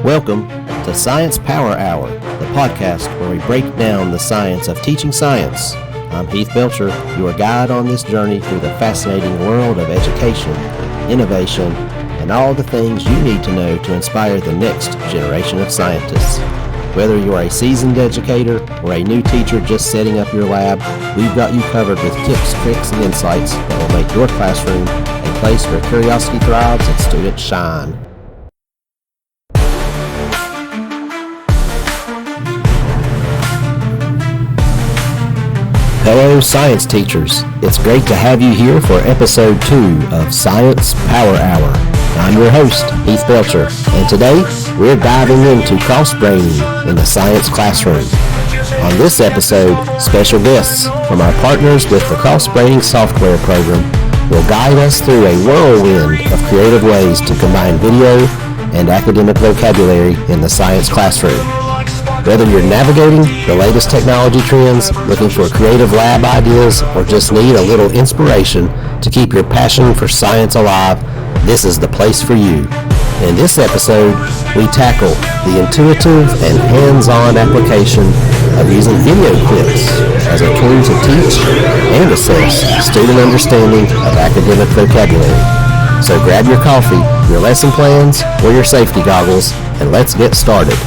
Welcome to Science Power Hour, the podcast where we break down the science of teaching science. I'm Heath Belcher, your guide on this journey through the fascinating world of education, innovation, and all the things you need to know to inspire the next generation of scientists. Whether you're a seasoned educator or a new teacher just setting up your lab, we've got you covered with tips, tricks, and insights that will make your classroom a place where curiosity thrives and students shine. Hello, science teachers. It's great to have you here for episode 2 of Science Power Hour. I'm your host, Heath Belcher, and today we're diving into CrossBraining in the science classroom. On this episode, special guests from our partners with the CrossBraining software program will guide us through a whirlwind of creative ways to combine video and academic vocabulary in the science classroom. Whether you're navigating the latest technology trends, looking for creative lab ideas, or just need a little inspiration to keep your passion for science alive, this is the place for you. In this episode, we tackle the intuitive and hands-on application of using video clips as a tool to teach and assess student understanding of academic vocabulary. So grab your coffee, your lesson plans, or your safety goggles, and let's get started.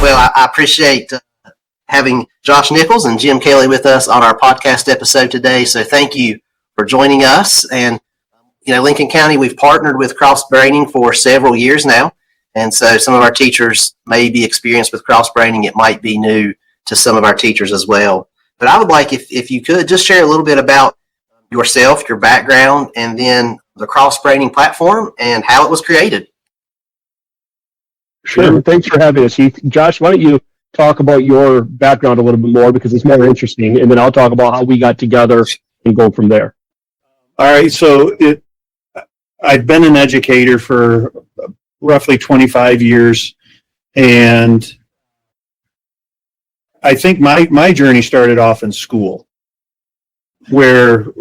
Well, I appreciate having Josh Nichols and Jim Kelly with us on our podcast episode today. So thank you for joining us. And, Lincoln County, we've partnered with CrossBraining for several years now. And so some of our teachers may be experienced with CrossBraining. It might be new to some of our teachers as well. But I would like, if you could, just share a little bit about yourself, your background, and then the CrossBraining platform and how it was created. Sure. Thanks for having us, Heath. Josh, why don't you talk about your background a little bit more because it's more interesting, and then I'll talk about how we got together and go from there. All right. So I've been an educator for roughly 25 years, and I think my journey started off in school, where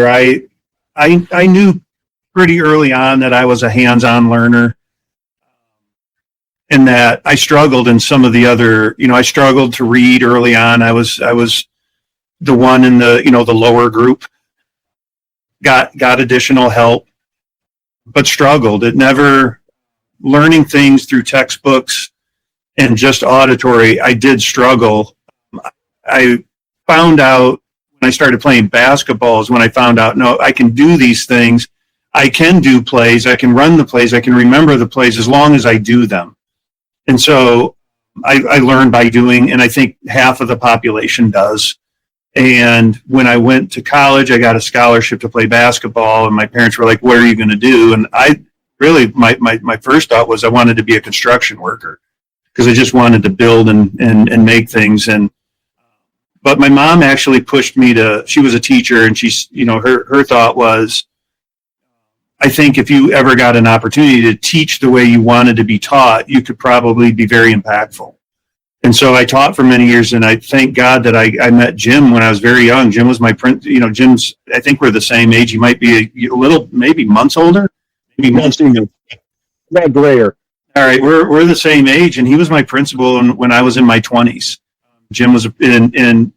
I knew pretty early on that I was a hands-on learner. And that I struggled in some of the other, I struggled to read early on. I was the one in the lower group, got additional help, but struggled. It never, learning things through textbooks and just auditory, I did struggle. I found out when I started playing basketball is when I found out, no, I can do these things. I can do plays. I can run the plays. I can remember the plays as long as I do them. And so I learned by doing, and I think half of the population does. And when I went to college, I got a scholarship to play basketball, and my parents were like, what are you going to do? And I really, my first thought was I wanted to be a construction worker because I just wanted to build and make things. But my mom actually pushed me she was a teacher, and she's, her thought was, I think if you ever got an opportunity to teach the way you wanted to be taught, you could probably be very impactful. And so I taught for many years, and I thank God that I met Jim when I was very young. Jim was my Jim's, I think we're the same age. He might be a little, maybe months older. Maybe months older. Not grayer. All right, we're the same age, and he was my principal when I was in my 20s. Jim was, and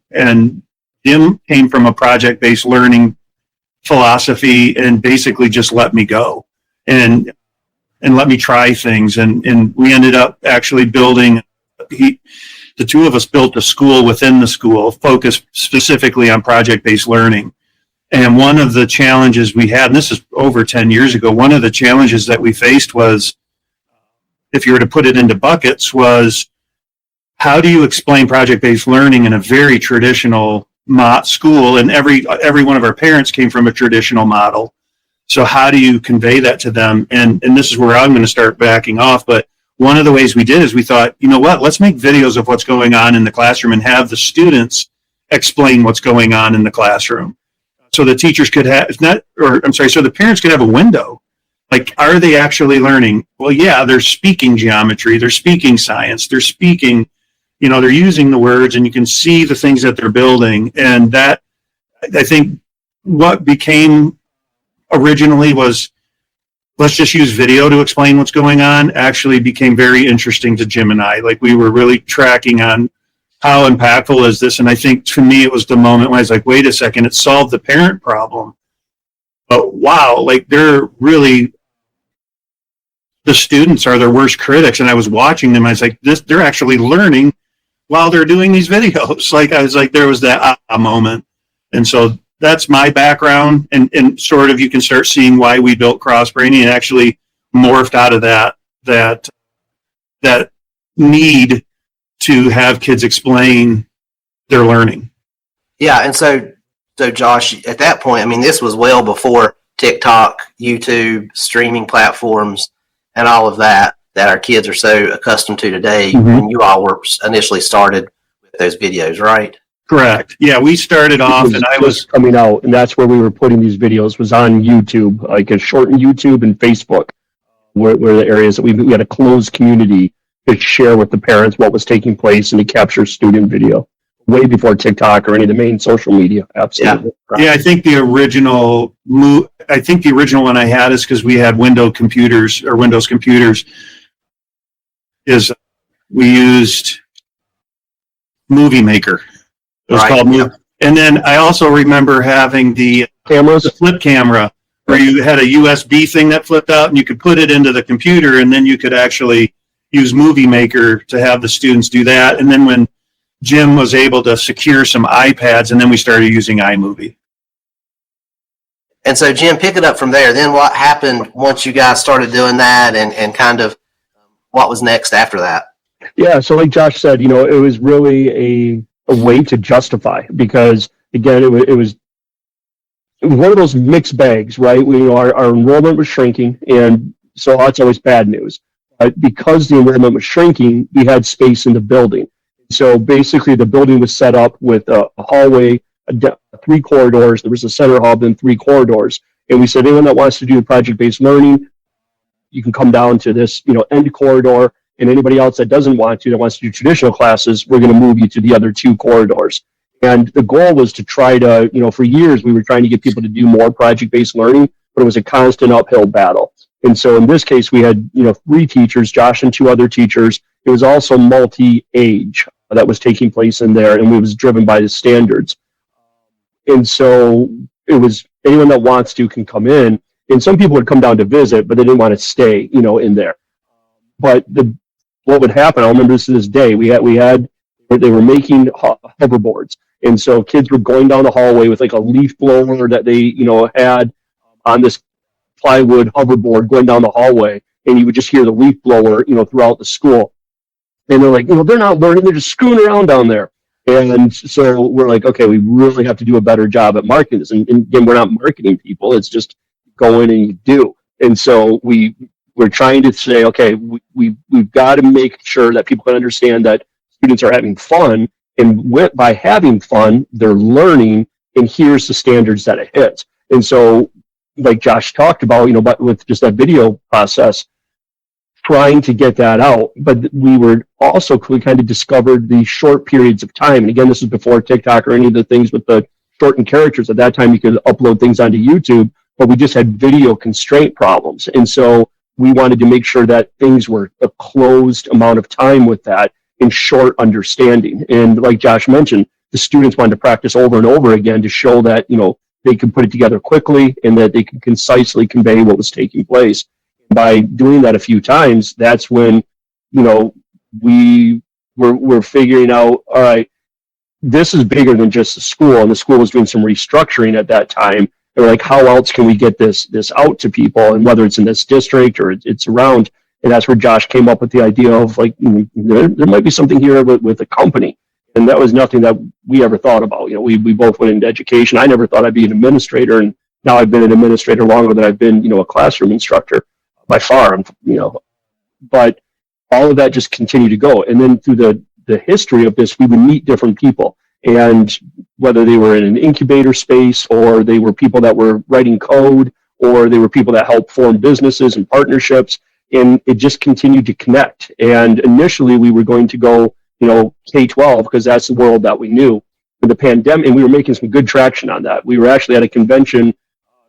Jim came from a project-based learning philosophy and basically just let me go and let me try things. And we ended up actually building, the two of us built a school within the school focused specifically on project-based learning. And one of the challenges we had, and this is over 10 years ago, one of the challenges that we faced was, if you were to put it into buckets, was how do you explain project-based learning in a very traditional school, and every one of our parents came from a traditional model. So how do you convey that to them? And this is where I'm going to start backing off. But one of the ways we did is we thought, let's make videos of what's going on in the classroom and have the students explain what's going on in the classroom. So the teachers could have, so the parents could have a window. Like, are they actually learning? Well, yeah, they're speaking geometry, they're speaking science, they're speaking, they're using the words, and you can see the things that they're building. And that, I think, what became originally was, let's just use video to explain what's going on, actually became very interesting to Jim and I. Like, we were really tracking on how impactful is this. And I think for me, it was the moment when I was like, wait a second, it solved the parent problem. But wow, like, they're really, the students are their worst critics. And I was watching them. I was like, they're actually learning while they're doing these videos. Like, I was like, there was that moment. And so that's my background. And sort of, you can start seeing why we built CrossBraining, and actually morphed out of that need to have kids explain their learning. Yeah. And so Josh, at that point, I mean, this was well before TikTok, YouTube, streaming platforms, and all of that our kids are so accustomed to today. When you all were initially started with those videos, right? Correct. Yeah, we started off, and I was coming out, and that's where we were putting these videos, was on YouTube, like a shortened YouTube and Facebook, where the areas that we had a closed community to share with the parents what was taking place and to capture student video, way before TikTok or any of the main social media. Absolutely. Yeah, I think the original one I had is because we had Windows computers, is we used Movie Maker. It was called Movie. And then I also remember having the flip camera, where you had a USB thing that flipped out and you could put it into the computer, and then you could actually use Movie Maker to have the students do that. And then when Jim was able to secure some iPads, and then we started using iMovie. And so, Jim, pick it up from there. Then what happened once you guys started doing that, and kind of what was next after that? Yeah, so like Josh said, it was really a way to justify, because, again, it was one of those mixed bags, right? Our enrollment was shrinking, and so that's always bad news. But because the enrollment was shrinking, we had space in the building. So basically, the building was set up with a hallway, 3 corridors. There was a center hub and 3 corridors. And we said, anyone that wants to do project-based learning, you can come down to this, end corridor. And anybody else that doesn't want to, that wants to do traditional classes, we're going to move you to the other 2 corridors. And the goal was to try to, for years, we were trying to get people to do more project-based learning, but it was a constant uphill battle. And so in this case, we had, 3 teachers, Josh and 2 other teachers. It was also multi-age that was taking place in there, and it was driven by the standards. And so it was anyone that wants to can come in. And some people would come down to visit, but they didn't want to stay, in there. But what would happen, I remember this to this day, they were making hoverboards. And so kids were going down the hallway with like a leaf blower that they, had on this plywood hoverboard going down the hallway. And you would just hear the leaf blower, throughout the school. And they're like, they're not learning, they're just screwing around down there. And so we're like, okay, we really have to do a better job at marketing this. And again, we're not marketing people. It's just go in and you do. And so we're trying to say, okay, we've got to make sure that people can understand that students are having fun. And by having fun, they're learning. And here's the standards that it hits. And so, like Josh talked about, but with just that video process, trying to get that out. But we kind of discovered the short periods of time. And again, this is before TikTok or any of the things with the shortened characters. At that time, you could upload things onto YouTube, but we just had video constraint problems. And so we wanted to make sure that things were a closed amount of time with that in short understanding. And like Josh mentioned, the students wanted to practice over and over again to show that, they could put it together quickly and that they could concisely convey what was taking place. By doing that a few times, that's when, we were figuring out, all right, this is bigger than just the school. And the school was doing some restructuring at that time. And we're like, how else can we get this out to people? And whether it's in this district or it's around. And that's where Josh came up with the idea of like, there might be something here with a company. And that was nothing that we ever thought about. We both went into education. I never thought I'd be an administrator. And now I've been an administrator longer than I've been, a classroom instructor by far, but all of that just continued to go. And then through the history of this, we would meet different people. And whether they were in an incubator space or they were people that were writing code or they were people that helped form businesses and partnerships, and it just continued to connect. And initially we were going to go, K-12 because that's the world that we knew. the pandemic, and we were making some good traction on that. We were actually at a convention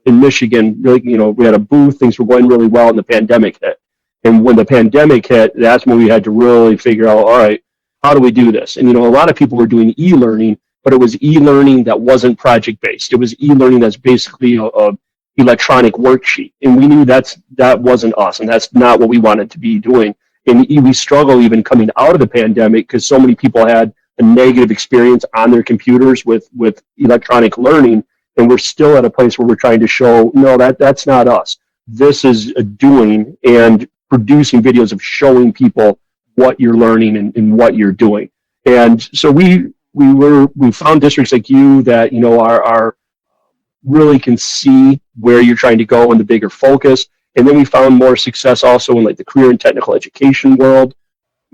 in Michigan. Really, we had a booth. Things were going really well, and the pandemic hit. And when the pandemic hit, that's when we had to really figure out, all right, how do we do this? And a lot of people were doing e-learning, but it was e-learning that wasn't project-based. It was e-learning that's basically a electronic worksheet, and we knew that wasn't us, and that's not what we wanted to be doing. And we struggle even coming out of the pandemic because so many people had a negative experience on their computers with electronic learning, and we're still at a place where we're trying to show, no, that's not us. This is a doing and producing videos of showing people what you're learning and what you're doing. And so we found districts like you that are really can see where you're trying to go and the bigger focus. And then we found more success also in like the career and technical education world,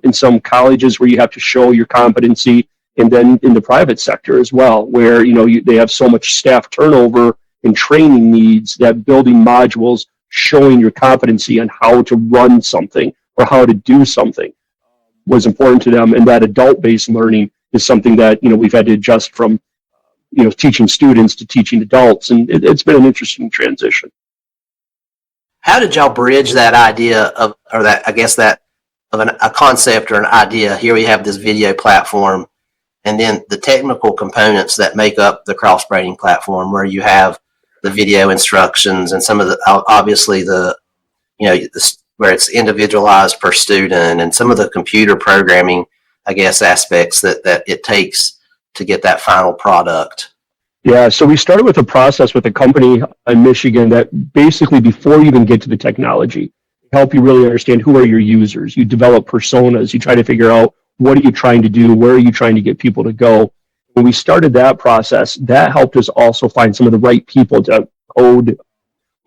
in some colleges where you have to show your competency, and then in the private sector as well, where they have so much staff turnover and training needs that building modules showing your competency on how to run something or how to do something was important to them. And that adult-based learning is something that we've had to adjust from teaching students to teaching adults, and it's been an interesting transition. How did y'all bridge that idea of a concept or an idea? Here we have this video platform, and then the technical components that make up the CrossBraining platform, where you have the video instructions and some of the, obviously where it's individualized per student, and some of the computer programming, aspects that it takes to get that final product. Yeah, so we started with a process with a company in Michigan that basically, before you even get to the technology, help you really understand who are your users. You develop personas. You try to figure out what are you trying to do, where are you trying to get people to go. When we started that process, that helped us also find some of the right people to code.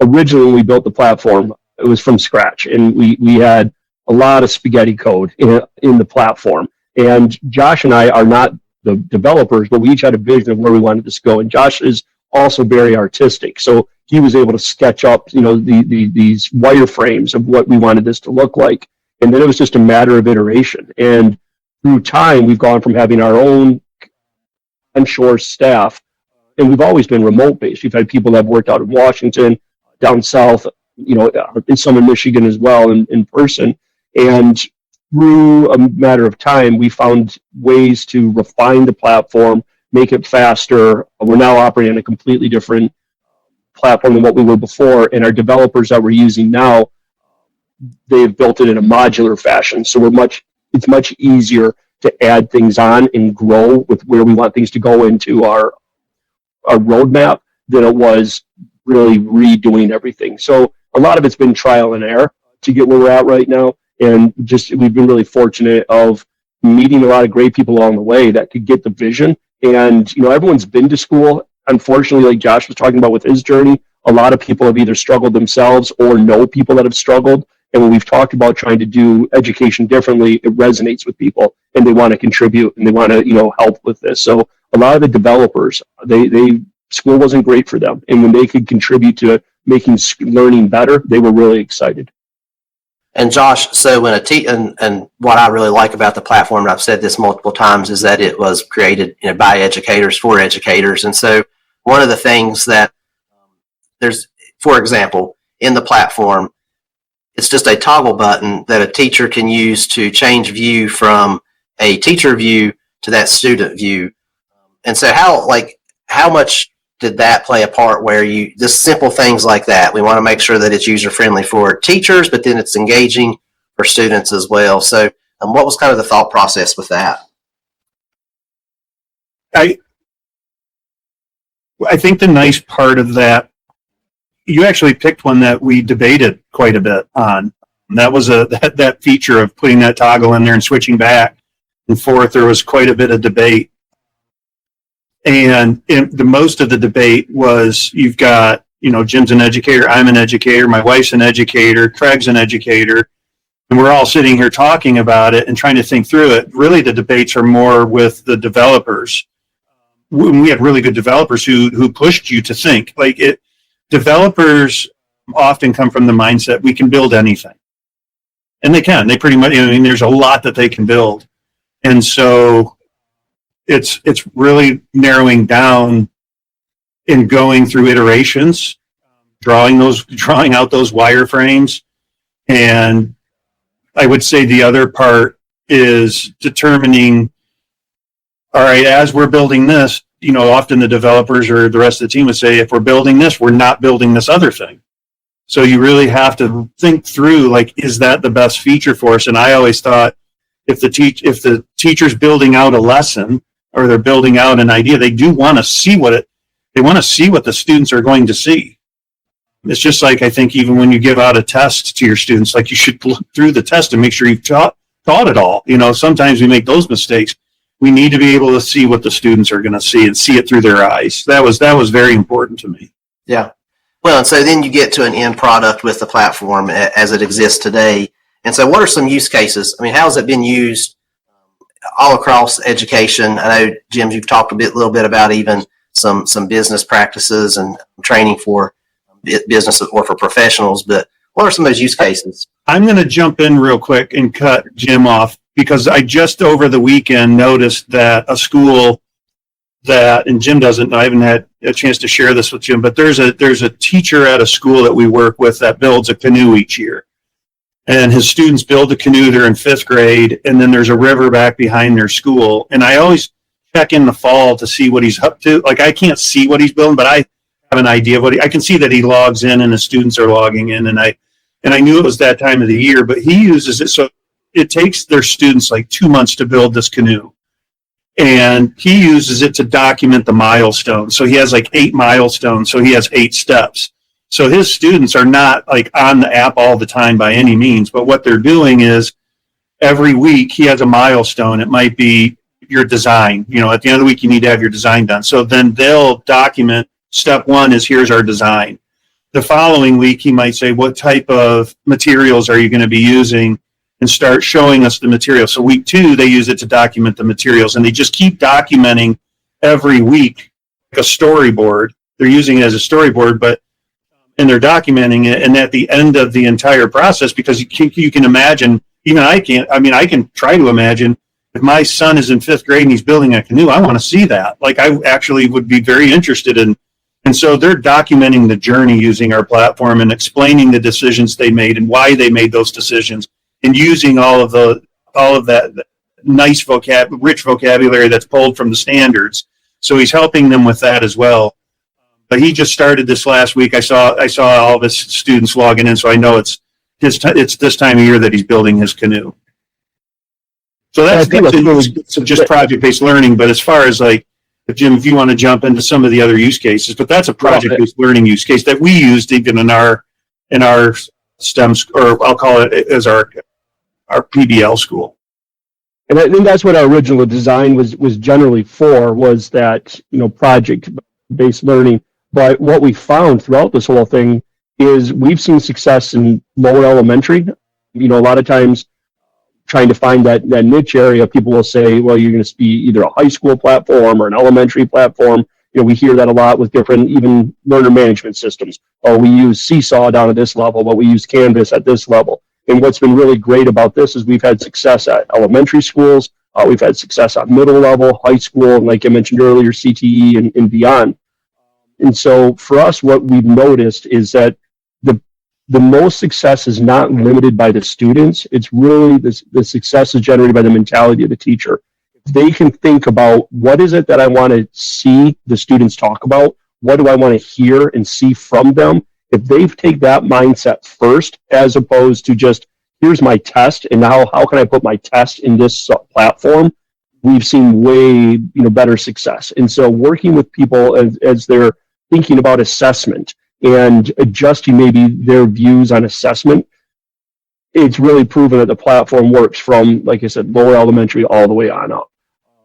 Originally, when we built the platform, it was from scratch, and we had a lot of spaghetti code in the platform. And Josh and I are not the developers, but we each had a vision of where we wanted this to go. And Josh is also very artistic, so he was able to sketch up, these wireframes of what we wanted this to look like. And then it was just a matter of iteration. And through time, we've gone from having our own onshore staff, and we've always been remote-based. We've had people that have worked out in Washington, down south, in some in Michigan as well, in person. And through a matter of time, we found ways to refine the platform, make it faster. We're now operating on a completely different platform than what we were before, and our developers that we're using now, they've built it in a modular fashion. So it's much easier to add things on and grow with where we want things to go into our roadmap than it was really redoing everything. So a lot of it's been trial and error to get where we're at right now. And we've been really fortunate of meeting a lot of great people along the way that could get the vision. And, everyone's been to school. Unfortunately, like Josh was talking about with his journey, a lot of people have either struggled themselves or know people that have struggled. And when we've talked about trying to do education differently, it resonates with people, and they want to contribute and they want to, help with this. So a lot of the developers, school wasn't great for them. And when they could contribute to making learning better, they were really excited. And Josh, so when and what I really like about the platform, and I've said this multiple times, is that it was created by educators for educators. And so one of the things that there's, for example, in the platform, it's just a toggle button that a teacher can use to change view from a teacher view to that student view. And so how much did that play a part where just simple things like that? We want to make sure that it's user-friendly for teachers, but then it's engaging for students as well. So what was kind of the thought process with that? I think the nice part of that, you actually picked one that we debated quite a bit on. That was that feature of putting that toggle in there and switching back and forth. There was quite a bit of debate. And the most of the debate was, you've got, Jim's an educator, I'm an educator, my wife's an educator, Craig's an educator, and we're all sitting here talking about it and trying to think through it. Really, the debates are more with the developers. We had really good developers who pushed you to think. Developers often come from the mindset, we can build anything. And they can. They pretty much, there's a lot that they can build. And so it's really narrowing down and going through iterations, drawing out those wireframes. And I would say the other part is determining, all right, as we're building this, often the developers or the rest of the team would say, if we're building this, we're not building this other thing. So you really have to think through, like, is that the best feature for us? And I always thought if the teacher's building out a lesson or they're building out an idea, they do want to see what the students are going to see. It's just like, I think even when you give out a test to your students, like, you should look through the test and make sure you've taught it all. Sometimes we make those mistakes. We need to be able to see what the students are going to see and see it through their eyes. That was very important to me. Yeah. Well, and so then you get to an end product with the platform as it exists today. And so what are some use cases? I mean, how has it been used all across education? I know, Jim, you've talked a little bit about even some business practices and training for business or for professionals, but what are some of those use cases? I'm going to jump in real quick and cut Jim off, because I just over the weekend noticed that a school and Jim doesn't, I haven't had a chance to share this with Jim, but there's a teacher at a school that we work with that builds a canoe each year. And his students build a canoe. They're in 5th grade, and then there's a river back behind their school. And I always check in the fall to see what he's up to. Like, I can't see what he's building, but I have an idea of I can see that he logs in and the students are logging in. And I knew it was that time of the year, but he uses it. So it takes their students like 2 months to build this canoe. And he uses it to document the milestones. So he has like 8 milestones. So he has 8 steps. So his students are not like on the app all the time by any means, but what they're doing is every week he has a milestone. It might be your design. At the end of the week, you need to have your design done. So then they'll document step 1 is here's our design. The following week, he might say, what type of materials are you going to be using? And start showing us the material. So week 2, they use it to document the materials, and they just keep documenting every week, like a storyboard. They're using it as a storyboard, and they're documenting it. And at the end of the entire process, because you can imagine, even I can try to imagine if my son is in 5th grade and he's building a canoe, I want to see that. Like, I actually would be very interested in. And so they're documenting the journey using our platform and explaining the decisions they made and why they made those decisions, and using all of that nice rich vocabulary that's pulled from the standards. So he's helping them with that as well. But he just started this last week. I saw all of his students logging in, so I know it's this time of year that he's building his canoe. So that's just project-based learning. But as far as like, Jim, if you want to jump into some of the other use cases, but that's a project-based learning use case that we used even in our STEM, or I'll call it as our PBL school. And I think that's what our original design was generally for, was that, project-based learning. But what we found throughout this whole thing is we've seen success in lower elementary. A lot of times trying to find that niche area, people will say, well, you're going to be either a high school platform or an elementary platform. We hear that a lot with different even learner management systems. Oh, we use Seesaw down at this level, but we use Canvas at this level. And what's been really great about this is we've had success at elementary schools. We've had success at middle level, high school, and like I mentioned earlier, CTE and beyond. And so for us, what we've noticed is that the most success is not limited by the students. It's really the success is generated by the mentality of the teacher. If they can think about what is it that I want to see the students talk about, what do I want to hear and see from them? If they take that mindset first, as opposed to just, here's my test, and now how can I put my test in this platform, we've seen way better success. And so working with people as they're thinking about assessment and adjusting maybe their views on assessment, it's really proven that the platform works from, like I said, lower elementary all the way on up.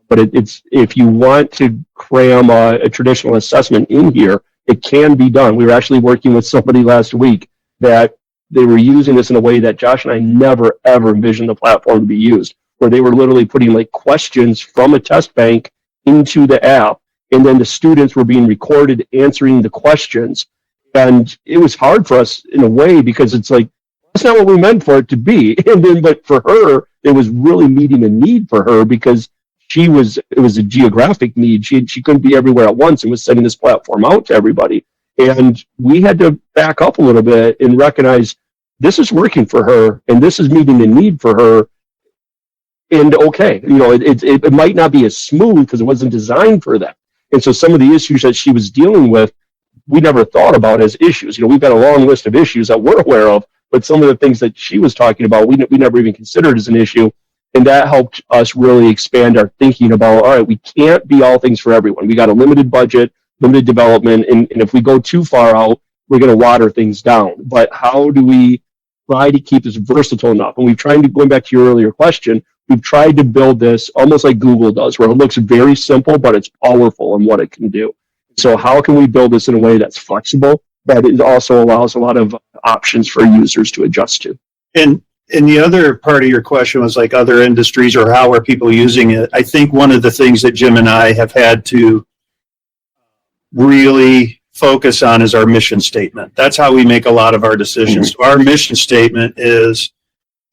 But it's if you want to cram a traditional assessment in here, it can be done. We were actually working with somebody last week that they were using this in a way that Josh and I never, ever envisioned the platform to be used, where they were literally putting like questions from a test bank into the app, and then the students were being recorded answering the questions. And it was hard for us in a way, because it's like, that's not what we meant for it to be. And then, but for her, it was really meeting a need for her, because it was a geographic need. She couldn't be everywhere at once and was sending this platform out to everybody. And we had to back up a little bit and recognize this is working for her and this is meeting the need for her. And okay, it might not be as smooth because it wasn't designed for that. And so some of the issues that she was dealing with, we never thought about as issues. We've got a long list of issues that we're aware of, but some of the things that she was talking about, we never even considered as an issue. And that helped us really expand our thinking about, all right, we can't be all things for everyone. We got a limited budget, limited development, and if we go too far out, we're going to water things down. But how do we try to keep this versatile enough? And we've tried to, going back to your earlier question, we've tried to build this almost like Google does, where it looks very simple, but it's powerful in what it can do. So how can we build this in a way that's flexible, but it also allows a lot of options for users to adjust to? And the other part of your question was like other industries or how are people using it. I think one of the things that Jim and I have had to really focus on is our mission statement. That's how we make a lot of our decisions. Mm-hmm. So our mission statement is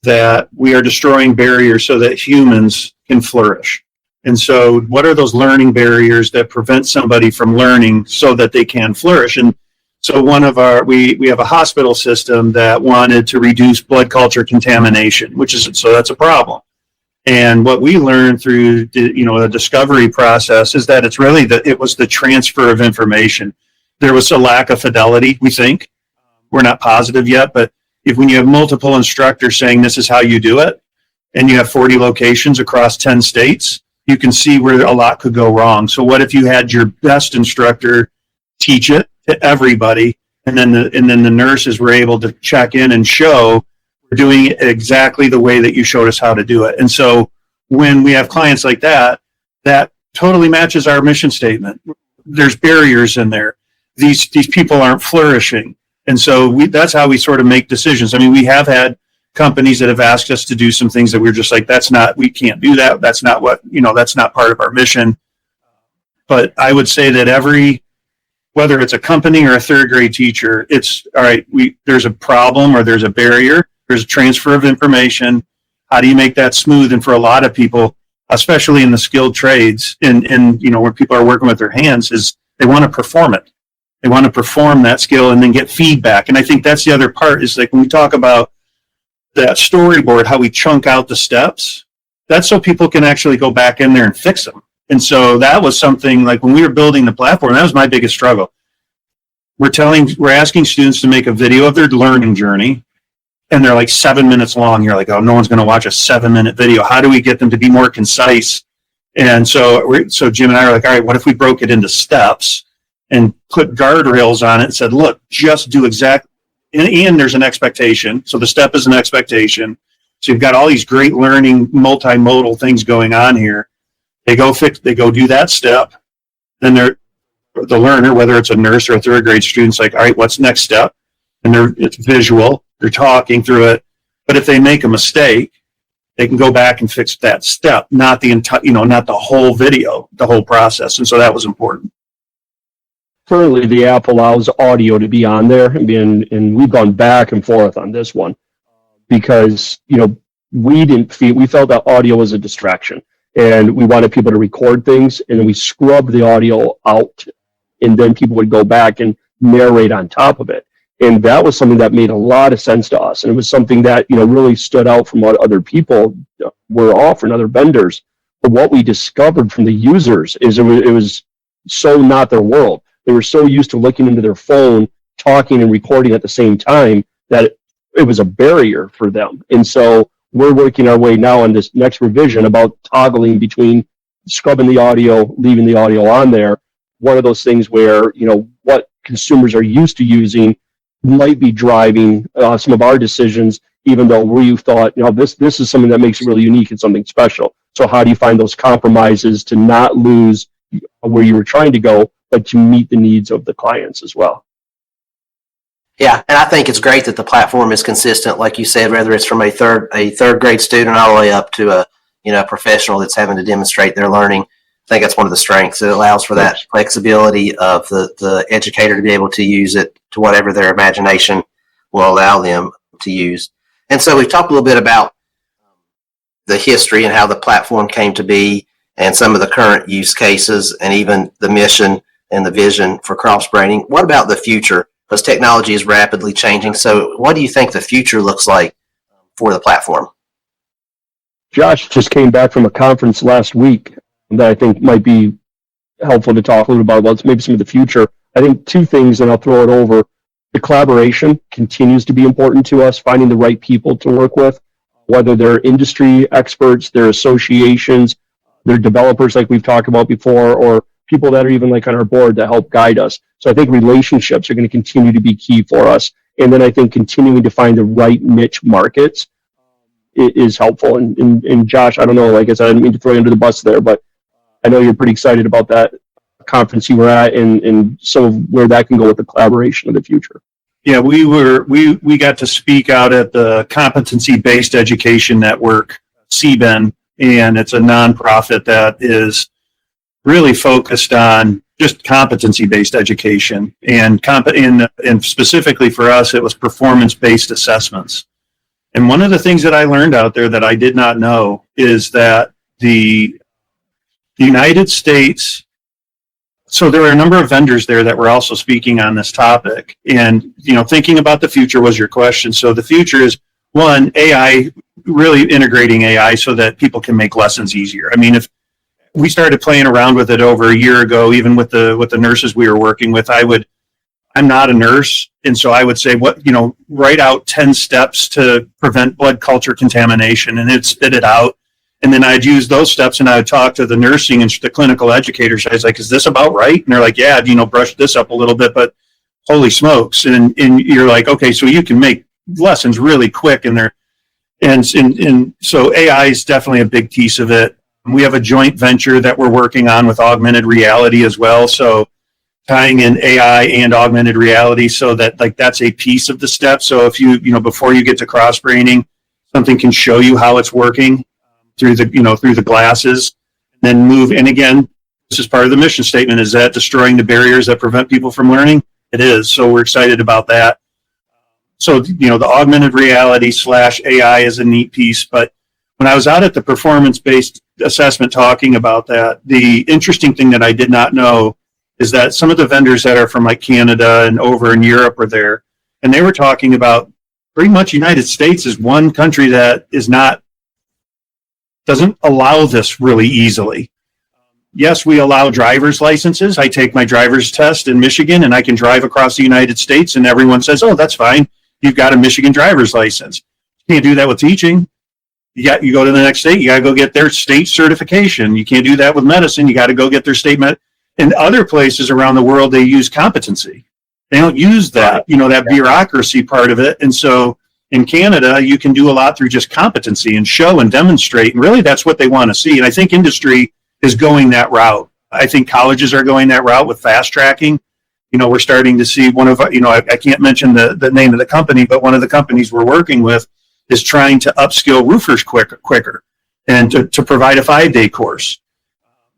that we are destroying barriers so that humans can flourish. And so what are those learning barriers that prevent somebody from learning so that they can flourish? And so we have a hospital system that wanted to reduce blood culture contamination, so that's a problem. And what we learned through the discovery process is that it's really it was the transfer of information. There was a lack of fidelity, we think. We're not positive yet, but when you have multiple instructors saying this is how you do it, and you have 40 locations across 10 states, you can see where a lot could go wrong. So what if you had your best instructor teach it to everybody, and then the nurses were able to check in and show we're doing it exactly the way that you showed us how to do it. And so when we have clients like that, that totally matches our mission statement. There's barriers in there. These people aren't flourishing. And so that's how we sort of make decisions. I mean, we have had companies that have asked us to do some things that we're just like, we can't do that. That's not that's not part of our mission. But I would say that whether it's a company or a third grade teacher, it's all right. There's a problem or there's a barrier. There's a transfer of information. How do you make that smooth? And for a lot of people, especially in the skilled trades and where people are working with their hands, is they want to perform it. They want to perform that skill and then get feedback. And I think that's the other part is like when we talk about that storyboard, how we chunk out the steps, that's so people can actually go back in there and fix them. And so that was something like when we were building the platform, that was my biggest struggle. We're asking students to make a video of their learning journey, and they're like 7 minutes long. You're like, oh, no one's going to watch a 7-minute video. How do we get them to be more concise? And so Jim and I are like, all right, what if we broke it into steps and put guardrails on it and said, look, just do exactly, and there's an expectation. So the step is an expectation. So you've got all these great learning multimodal things going on here. They go do that step. Then the learner, whether it's a nurse or a third grade student, like, all right, what's next step? And it's visual. They're talking through it. But if they make a mistake, they can go back and fix that step, not the entire, not the whole video, the whole process. And so that was important. Currently, the app allows audio to be on there, and we've gone back and forth on this one because we felt that audio was a distraction. And we wanted people to record things, and then we scrubbed the audio out, and then people would go back and narrate on top of it. And that was something that made a lot of sense to us. And it was something that, really stood out from what other people were offering, other vendors. But what we discovered from the users is it was so not their world. They were so used to looking into their phone, talking and recording at the same time that it was a barrier for them. And so we're working our way now on this next revision about toggling between scrubbing the audio, leaving the audio on there. One of those things where, what consumers are used to using might be driving some of our decisions, even though we thought, this is something that makes it really unique and something special. So how do you find those compromises to not lose where you were trying to go, but to meet the needs of the clients as well? Yeah, and I think it's great that the platform is consistent, like you said, whether it's from a third grade student all the way up to a professional that's having to demonstrate their learning. I think that's one of the strengths. It allows for that flexibility of the educator to be able to use it to whatever their imagination will allow them to use. And so we've talked a little bit about the history and how the platform came to be and some of the current use cases and even the mission and the vision for CrossBraining. What about the future? Because technology is rapidly changing. So what do you think the future looks like for the platform? Josh just came back from a conference last week that I think might be helpful to talk a little bit about maybe some of the future. I think two things, and I'll throw it over. The collaboration continues to be important to us, finding the right people to work with, whether they're industry experts, they're associations, they're developers like we've talked about before, or people that are even like on our board that help guide us. So I think relationships are going to continue to be key for us. And then I think continuing to find the right niche markets is helpful. And Josh, I don't know, like I said, I didn't mean to throw you under the bus there, but I know you're pretty excited about that conference you were at and some of where that can go with the collaboration of the future. Yeah, we got to speak out at the Competency-Based Education Network, CBEN, and it's a nonprofit that is really focused on just competency-based education. And specifically for us, it was performance-based assessments. And one of the things that I learned out there that I did not know is that the United States, so there were a number of vendors there that were also speaking on this topic. And, thinking about the future was your question. So the future is, one, AI, really integrating AI so that people can make lessons easier. I mean, if we started playing around with it over a year ago, even with the nurses we were working with, I'm not a nurse. And so I would say, write out 10 steps to prevent blood culture contamination, and it'd spit it out. And then I'd use those steps and I would talk to the nursing and the clinical educators. I was like, is this about right? And they're like, yeah, brush this up a little bit, but holy smokes. And you're like, okay, so you can make lessons really quick in there. And so AI is definitely a big piece of it. We have a joint venture that we're working on with augmented reality as well. So tying in AI and augmented reality so that that's a piece of the step. So if before you get to CrossBraining, something can show you how it's working through the glasses, and then move. And again, this is part of the mission statement, is that destroying the barriers that prevent people from learning? It is. So we're excited about that. So, the augmented reality / AI is a neat piece. But when I was out at the performance-based assessment talking about that, the interesting thing that I did not know is that some of the vendors that are from like Canada and over in Europe are there, and they were talking about pretty much United States is one country that doesn't allow this really easily. Yes, we allow driver's licenses. I take my driver's test in Michigan and I can drive across the United States, and everyone says, oh, that's fine. You've got a Michigan driver's license. You can't do that with teaching. You go to the next state, you got to go get their state certification. You can't do that with medicine. You got to go get their state In other places around the world, they use competency. They don't use that, that bureaucracy part of it. And so in Canada, you can do a lot through just competency and show and demonstrate. And really, that's what they want to see. And I think industry is going that route. I think colleges are going that route with fast tracking. We're starting to see one of, I can't mention the name of the company, but one of the companies we're working with is trying to upskill roofers quicker and to provide a 5-day course.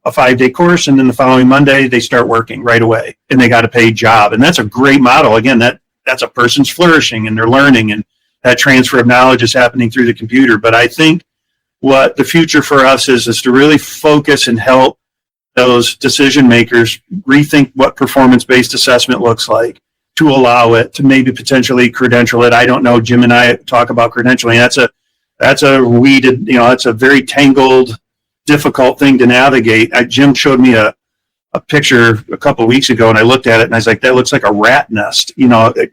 A 5-day course, and then the following Monday, they start working right away, and they got a paid job. And that's a great model. Again, that's a person's flourishing, and they're learning, and that transfer of knowledge is happening through the computer. But I think what the future for us is to really focus and help those decision makers rethink what performance-based assessment looks like, to allow it to maybe potentially credential it. I don't know. Jim and I talk about credentialing. That's a weeded, it's a very tangled, difficult thing to navigate. Jim showed me a picture a couple of weeks ago, and I looked at it and I was like, that looks like a rat nest,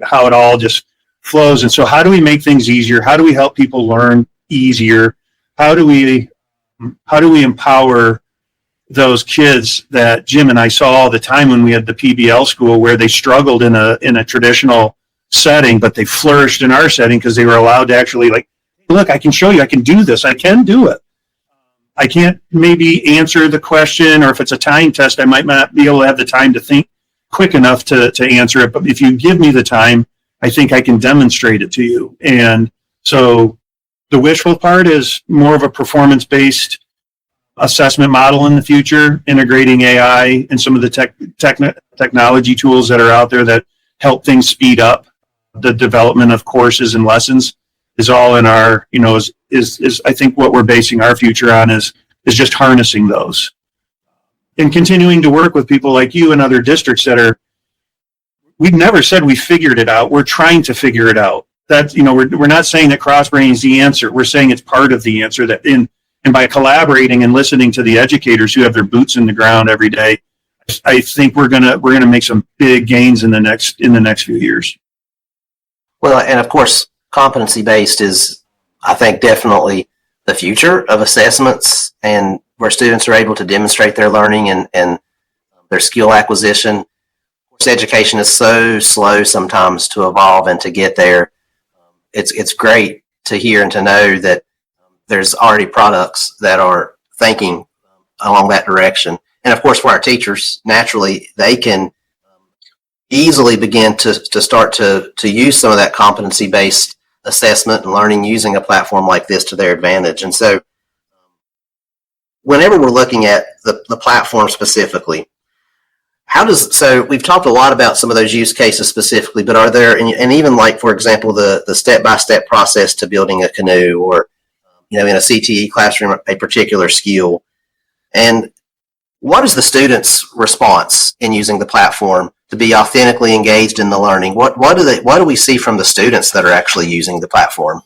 how it all just flows. And so how do we make things easier? How do we help people learn easier? How do we empower those kids that Jim and I saw all the time when we had the PBL school, where they struggled in a traditional setting, but they flourished in our setting because they were allowed to actually look, I can show you, I can do this. I can do it. I can't maybe answer the question, or if it's a time test, I might not be able to have the time to think quick enough to answer it. But if you give me the time, I think I can demonstrate it to you. And so the wishful part is more of a performance-based assessment model in the future, integrating AI and some of the technology tools that are out there that help things speed up the development of courses and lessons, is all in our, is I think what we're basing our future on is just harnessing those. and continuing to work with people like you and other districts we've never said we figured it out. We're trying to figure it out. That's, we're not saying that CrossBraining is the answer. We're saying it's part of the answer, and by collaborating and listening to the educators who have their boots in the ground every day, I think we're gonna make some big gains in the next few years. Well, and of course, competency-based is, I think, definitely the future of assessments, and where students are able to demonstrate their learning and their skill acquisition. Of course, education is so slow sometimes to evolve and to get there. It's great to hear and to know that there's already products that are thinking along that direction. And of course, for our teachers, naturally, they can easily begin to start to use some of that competency-based assessment and learning using a platform like this to their advantage. And so whenever we're looking at the platform specifically, so we've talked a lot about some of those use cases specifically, but are there, and even like, for example, the step-by-step process to building a canoe, or, in a CTE classroom, a particular skill, and what is the student's response in using the platform to be authentically engaged in the learning? What do we see from the students that are actually using the platform?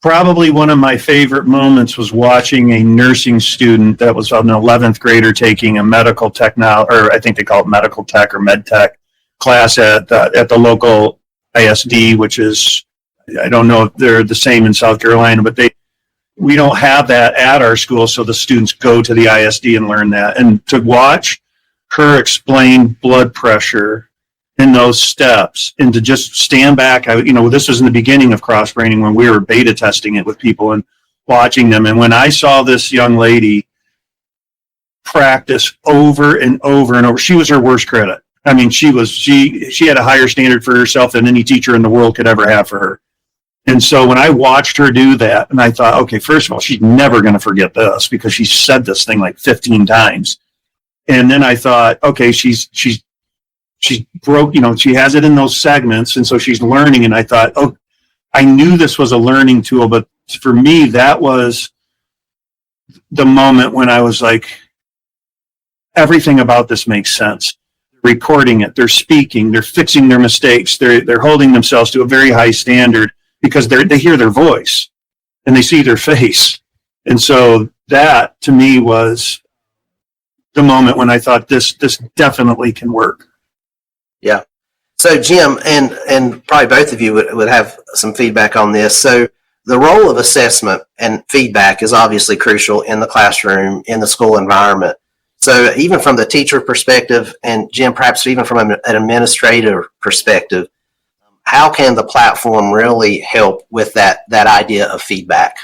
Probably one of my favorite moments was watching a nursing student that was an 11th grader taking a medical technology, or I think they call it medical tech or med tech class at the local ISD, which is, I don't know if they're the same in South Carolina, but we don't have that at our school, so the students go to the ISD and learn that. And to watch her explain blood pressure in those steps, and to just stand back, this was in the beginning of CrossBraining when we were beta testing it with people and watching them. And when I saw this young lady practice over and over and over, she was her worst critic. I mean, she had a higher standard for herself than any teacher in the world could ever have for her. And so when I watched her do that, and I thought, okay, first of all, she's never going to forget this because she said this thing like 15 times. And then I thought, okay, she's broke, she has it in those segments, and so she's learning. And I thought, oh, I knew this was a learning tool, but for me, that was the moment when I was like, everything about this makes sense. They're recording it, they're speaking, they're fixing their mistakes, they're holding themselves to a very high standard because they hear their voice and they see their face. And so that to me was the moment when I thought this definitely can work. Yeah. So Jim, and probably both of you would have some feedback on this. So the role of assessment and feedback is obviously crucial in the classroom, in the school environment. So even from the teacher perspective, and Jim, perhaps even from an administrative perspective, how can the platform really help with that idea of feedback?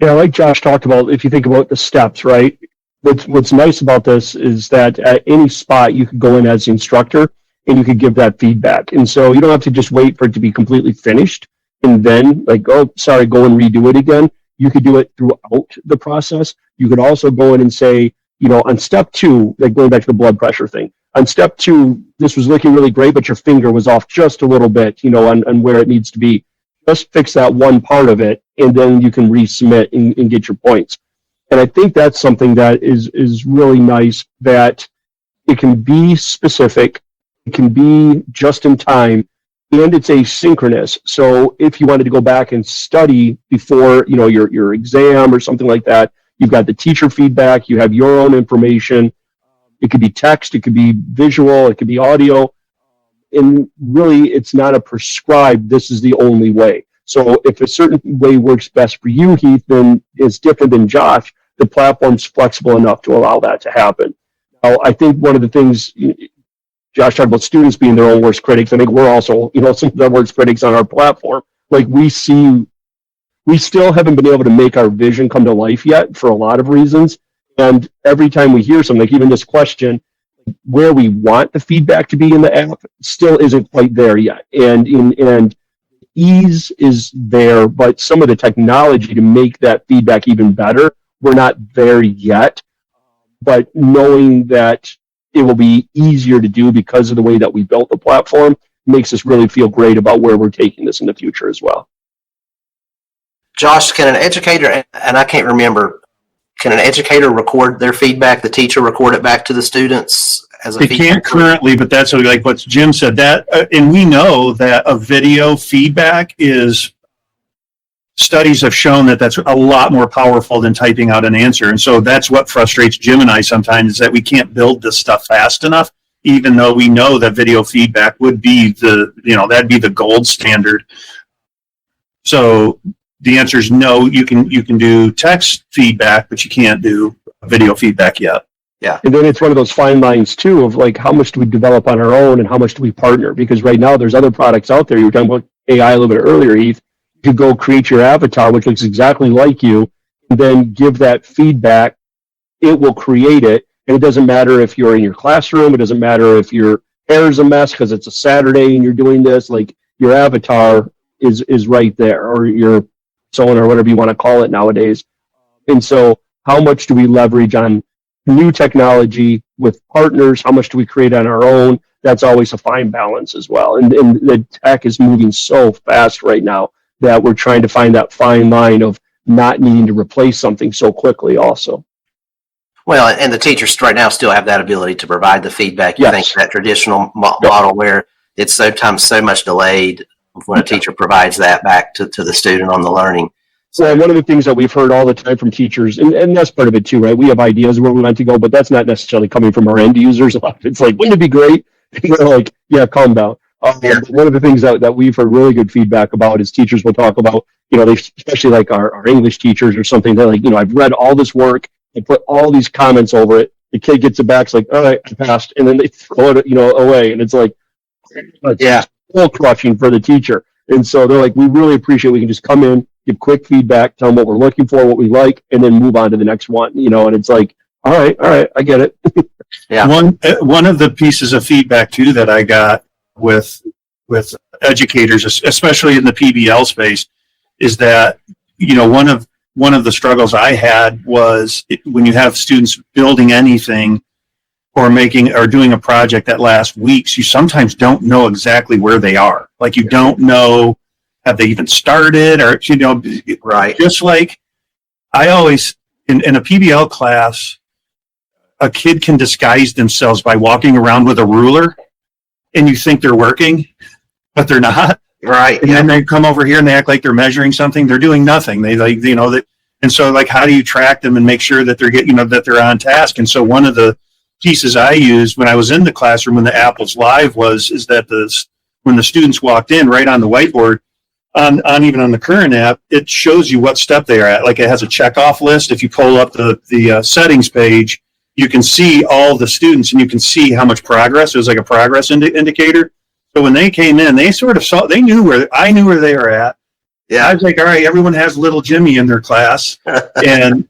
Yeah, like Josh talked about, if you think about the steps, right? What's nice about this is that at any spot you could go in as the instructor and you could give that feedback. And so you don't have to just wait for it to be completely finished and then like, oh, sorry, go and redo it again. You could do it throughout the process. You could also go in and say, on step 2, like going back to the blood pressure thing, on step 2, this was looking really great, but your finger was off just a little bit, on where it needs to be. Just fix that one part of it, and then you can resubmit and get your points. And I think that's something that is really nice, that it can be specific, it can be just in time, and it's asynchronous. So if you wanted to go back and study before, your exam or something like that, you've got the teacher feedback, you have your own information. It could be text, it could be visual, it could be audio. And really, it's not a prescribed, this is the only way. So if a certain way works best for you, Heath, then it's different than Josh. The platform's flexible enough to allow that to happen. Now, I think one of the things, Josh talked about students being their own worst critics. I think we're also, some of the worst critics on our platform. Like we still haven't been able to make our vision come to life yet for a lot of reasons. And every time we hear something, like even this question, where we want the feedback to be in the app still isn't quite there yet. And ease is there, but some of the technology to make that feedback even better, we're not there yet. But knowing that it will be easier to do because of the way that we built the platform makes us really feel great about where we're taking this in the future as well. Josh, can an educator, and I can't remember, can an educator record their feedback, the teacher record it back to the students as a They feedback? can't currently, but that's like what Jim said. That and we know that a video feedback is, studies have shown that that's a lot more powerful than typing out an answer. And so that's what frustrates Jim and I sometimes, is that we can't build this stuff fast enough, even though we know that video feedback would be that'd be the gold standard. So the answer is no. You can do text feedback, but you can't do video feedback yet. Yeah. And then it's one of those fine lines too of like, how much do we develop on our own and how much do we partner? Because right now there's other products out there. You were talking about AI a little bit earlier, Heath. You could go create your avatar, which looks exactly like you, and then give that feedback. It will create it. And it doesn't matter if you're in your classroom. It doesn't matter if your hair is a mess because it's a Saturday and you're doing this. Like, your avatar is right there, or your persona, or whatever you want to call it nowadays. And so how much do we leverage on new technology with partners? How much do we create on our own? That's always a fine balance as well. And the tech is moving so fast right now that we're trying to find that fine line of not needing to replace something so quickly also. Well, and the teachers right now still have that ability to provide the feedback. You Yes. think that traditional model where it's sometimes so much delayed when a teacher provides that back to the student on the learning. So one of the things that we've heard all the time from teachers, and that's part of it too, right? We have ideas where we want to go, but that's not necessarily coming from our end users. It's like, wouldn't it be great? They're like, yeah, calm down. One of the things that we've heard really good feedback about is teachers will talk about, they, especially like our English teachers or something, they're like, I've read all this work, I put all these comments over it. The kid gets it back, it's like, all right, I passed. And then they throw it, away. And it's like, Yeah. soul crushing for the teacher. And so they're like, we really appreciate we can just come in, give quick feedback, tell them what we're looking for, what we like, and then move on to the next one, and it's like, all right, I get it. Yeah. One of the pieces of feedback too that I got with educators, especially in the PBL space, is that one of the struggles I had was when you have students building anything or doing a project that lasts weeks, you sometimes don't know exactly where they are. Like, you don't know, have they even started, or Right. Just like I always in a PBL class, a kid can disguise themselves by walking around with a ruler, and you think they're working, but they're not. Right. And then they come over here and they act like they're measuring something. They're doing nothing. They that. And so, like, how do you track them and make sure that they're getting, that they're on task? And so one of the pieces I used when I was in the classroom when the Apple's live is that when the students walked in, right on the whiteboard, on even on the current app, it shows you what step they are at. Like, it has a checkoff list. If you pull up the settings page, you can see all the students and you can see how much progress. It was like a progress indicator. So when they came in, they sort of I knew where they were at. Yeah. I was like, all right, everyone has little Jimmy in their class. and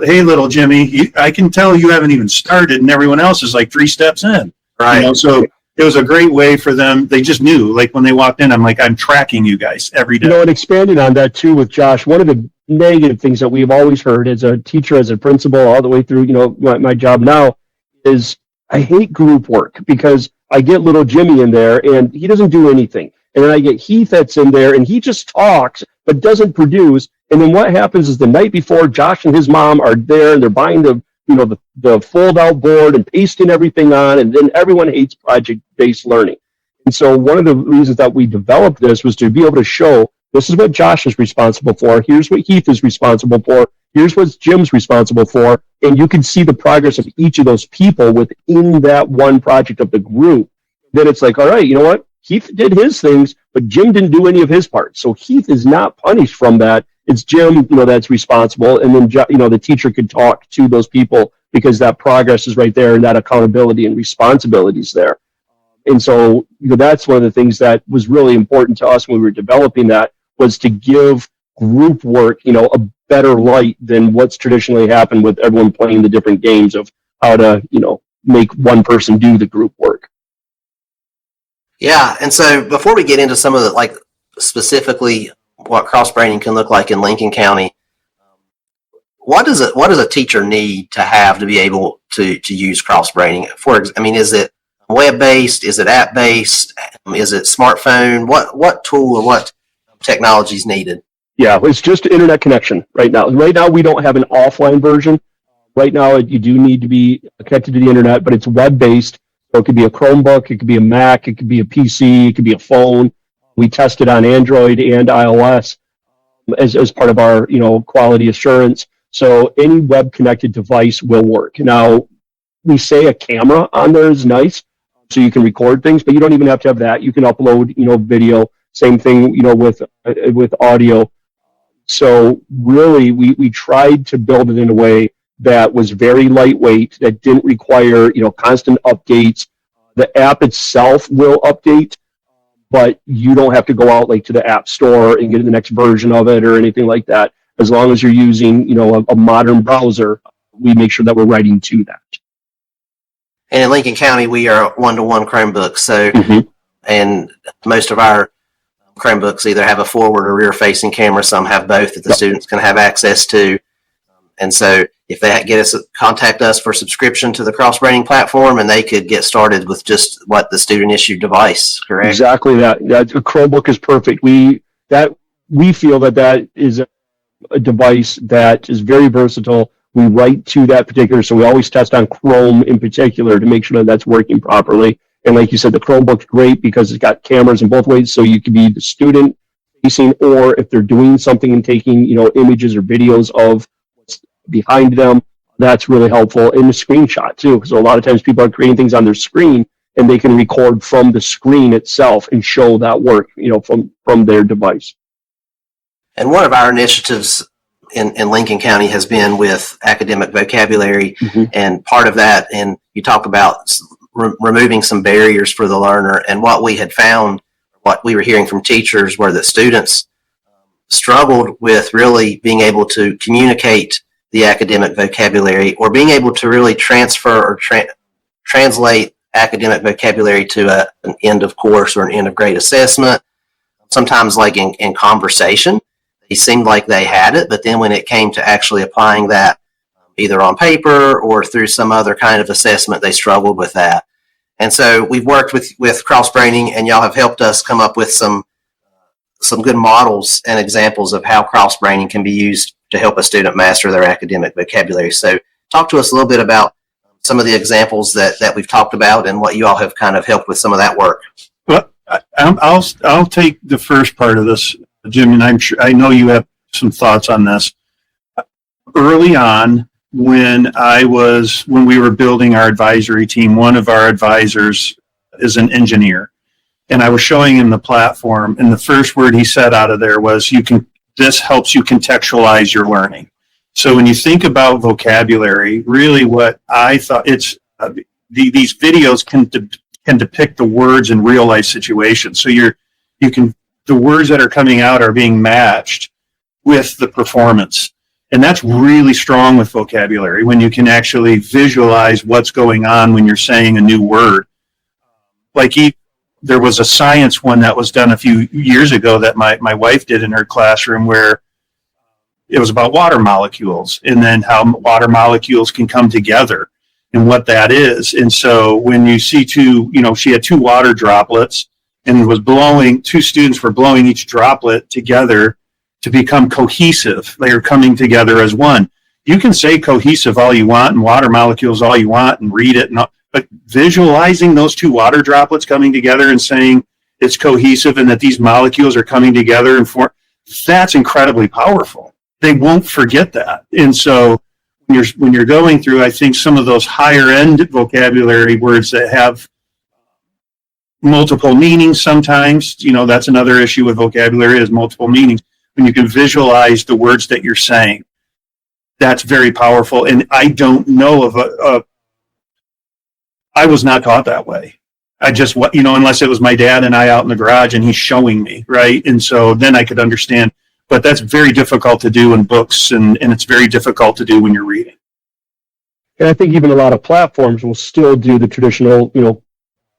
hey, little Jimmy, I can tell you haven't even started, and everyone else is like 3 steps in. Right. So it was a great way for them. They just knew, like, when they walked in, I'm like, I'm tracking you guys every day. And expanding on that too with Josh, one of the negative things that we've always heard as a teacher, as a principal, all the way through, my job now, is I hate group work because I get little Jimmy in there and he doesn't do anything. And then I get Heath that's in there and he just talks but doesn't produce. And then what happens is the night before, Josh and his mom are there and they're buying the fold out board and pasting everything on, and then everyone hates project-based learning. And so one of the reasons that we developed this was to be able to show, this is what Josh is responsible for, here's what Heath is responsible for, here's what Jim's responsible for, and you can see the progress of each of those people within that one project of the group. Then it's like, all right, you know what? Heath did his things, but Jim didn't do any of his parts. So Heath is not punished from that. It's Jim, that's responsible. And then, the teacher could talk to those people because that progress is right there and that accountability and responsibility is there. And so, that's one of the things that was really important to us when we were developing that, was to give group work, a better light than what's traditionally happened with everyone playing the different games of how to, make one person do the group work. Yeah. And so before we get into some of the, like, specifically what CrossBraining can look like in Lincoln County, what does a teacher need to have to be able to use CrossBraining? Is it web-based? Is it app-based? Is it smartphone? What tool or what technology is needed? Yeah, it's just internet connection right now. Right now, we don't have an offline version. Right now, you do need to be connected to the internet, but it's web-based. So it could be a Chromebook, it could be a Mac, it could be a PC, it could be a phone. We test it on Android and iOS as part of our quality assurance. So any web-connected device will work. Now, we say a camera on there is nice, so you can record things, but you don't even have to have that. You can upload video. Same thing with audio. So really, we tried to build it in a way that was very lightweight, that didn't require constant updates. The app itself will update, but you don't have to go out to the app store and get the next version of it or anything like that. As long as you're using a modern browser, we make sure that we're writing to that. And in Lincoln County, we are one-to-one Chromebooks. So, and most of our Chromebooks either have a forward or rear-facing camera. Some have both that the students can have access to. And so if they contact us for subscription to the CrossBraining platform, and they could get started with just the student-issued device, correct? Exactly that. A Chromebook is perfect. We feel that is a device that is very versatile. We write to that particular, so we always test on Chrome in particular to make sure that that's working properly. And like you said, the Chromebook's great because it's got cameras in both ways, so you can be the student facing, or if they're doing something and taking images or videos of what's behind them, that's really helpful. And the screenshot too, because a lot of times people are creating things on their screen and they can record from the screen itself and show that work from their device. And one of our initiatives in Lincoln County has been with academic vocabulary, and part of that, and you talk about removing some barriers for the learner. And what we had found, what we were hearing from teachers, were that students struggled with really being able to communicate the academic vocabulary, or being able to really transfer or translate academic vocabulary to an end of course or an end of grade assessment. Sometimes in conversation, it seemed like they had it, but then when it came to actually applying that either on paper or through some other kind of assessment, they struggled with that. And so we've worked with CrossBraining, and y'all have helped us come up with some good models and examples of how CrossBraining can be used to help a student master their academic vocabulary. So talk to us a little bit about some of the examples that we've talked about and what you all have kind of helped with some of that work. Well, I'll take the first part of this, Jim, and I know you have some thoughts on this. Early on, when we were building our advisory team, one of our advisors is an engineer, and I was showing him the platform, and the first word he said out of there was, this helps you contextualize your learning. So when you think about vocabulary, really what I thought, it's these videos can depict the words in real life situations. So the words that are coming out are being matched with the performance. And that's really strong with vocabulary, when you can actually visualize what's going on when you're saying a new word. There was a science one that was done a few years ago that my wife did in her classroom, where it was about water molecules, and then how water molecules can come together and what that is. And so when you see she had two water droplets, and two students were blowing each droplet together to become cohesive. They are coming together as one. You can say cohesive all you want and water molecules all you want and read it, but visualizing those two water droplets coming together and saying it's cohesive and that these molecules are coming together that's incredibly powerful. They won't forget that. And so when you're going through, I think some of those higher end vocabulary words that have multiple meanings sometimes, that's another issue with vocabulary, is multiple meanings. When you can visualize the words that you're saying, that's very powerful. And I don't know of I was not taught that way. I just, unless it was my dad and I out in the garage and he's showing me, right? And so then I could understand, but that's very difficult to do in books, and it's very difficult to do when you're reading. And I think even a lot of platforms will still do the traditional,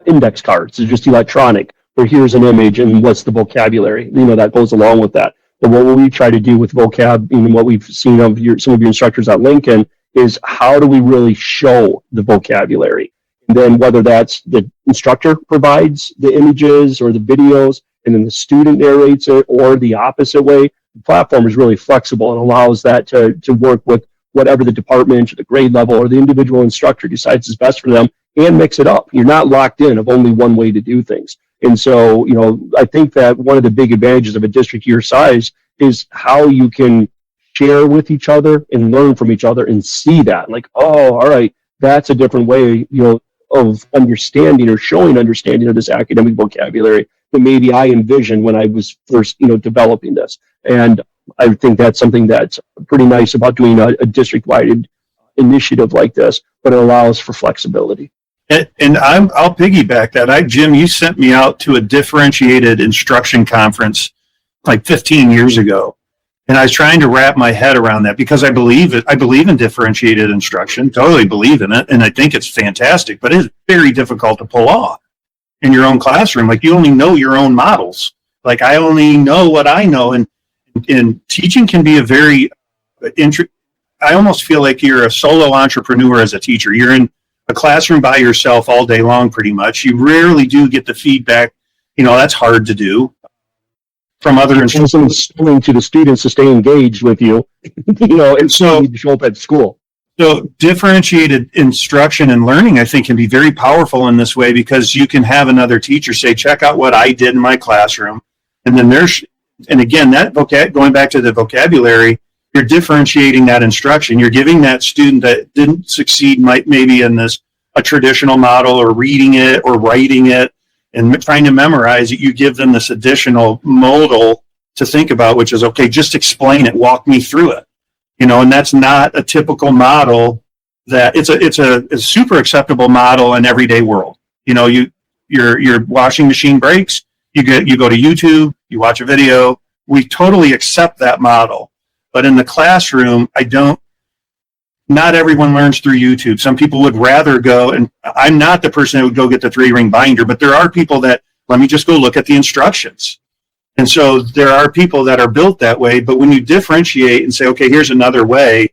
index cards. It's just electronic, where here's an image and what's the vocabulary, that goes along with that. But what we try to do with vocab, and what we've seen of some of your instructors at Lincoln, is how do we really show the vocabulary? And then whether that's the instructor provides the images or the videos, and then the student narrates it, or the opposite way, platform is really flexible and allows that to work with whatever the department or the grade level or the individual instructor decides is best for them, and mix it up. You're not locked in of only one way to do things. And so, I think that one of the big advantages of a district your size is how you can share with each other and learn from each other and see that. Like, oh, all right, that's a different way, of understanding or showing understanding of this academic vocabulary that maybe I envisioned when I was first, developing this. And I think that's something that's pretty nice about doing a district-wide initiative like this, but it allows for flexibility. And I'll piggyback that. Jim, you sent me out to a differentiated instruction conference like 15 years ago. And I was trying to wrap my head around that because I believe in differentiated instruction, totally believe in it. And I think it's fantastic, but it's very difficult to pull off in your own classroom. Like, you only know your own models. Like, I only know what I know. And teaching can be a very, I almost feel like you're a solo entrepreneur as a teacher. You're in a classroom by yourself all day long, pretty much. You rarely do get the feedback. That's hard to do from other instructors. To the students to stay engaged with you, and so you need to show up at school. So differentiated instruction and learning, I think, can be very powerful in this way, because you can have another teacher say, check out what I did in my classroom. And then and again, that going back to the vocabulary, you're differentiating that instruction. You're giving that student that didn't succeed maybe in a traditional model, or reading it or writing it and trying to memorize it, you give them this additional modal to think about, which is, okay, just explain it, walk me through it. And that's not a typical model. That it's a super acceptable model in everyday world. Your washing machine breaks, you go to YouTube, you watch a video. We totally accept that model. But in the classroom, not everyone learns through YouTube. Some people would rather go, and I'm not the person that would go get the 3-ring binder, but there are people that, let me just go look at the instructions. And so there are people that are built that way. But when you differentiate and say, okay, here's another way,